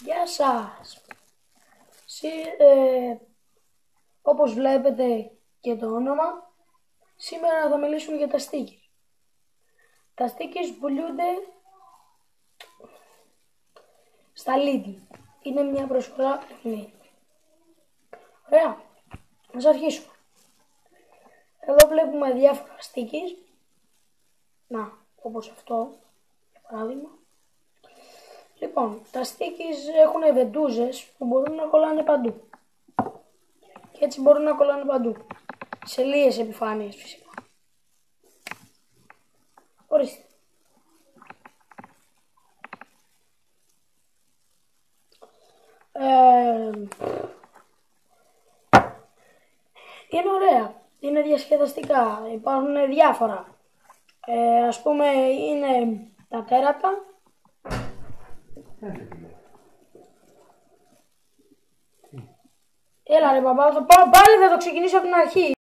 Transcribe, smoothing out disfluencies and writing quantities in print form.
Γεια σας! Όπως βλέπετε και το όνομα, σήμερα θα μιλήσουμε για τα stickers. Τα stickers πουλούνται στα Lidl. Είναι μια προσφορά παιχνίδι. Ωραία, ας αρχίσουμε. Εδώ βλέπουμε διάφορα stickers. Να, όπως αυτό, για παράδειγμα. Λοιπόν, τα stickers έχουν βεντούζες που μπορούν να κολλάνε παντού. Και έτσι μπορούν να κολλάνε παντού. Σε λίγες επιφάνειες φυσικά. Ορίστε. Είναι ωραία. Είναι διασκεδαστικά. Υπάρχουν διάφορα. Ας πούμε είναι τα τέρατα. Έλα ρε παπά, πάλι θα το ξεκινήσω από την αρχή.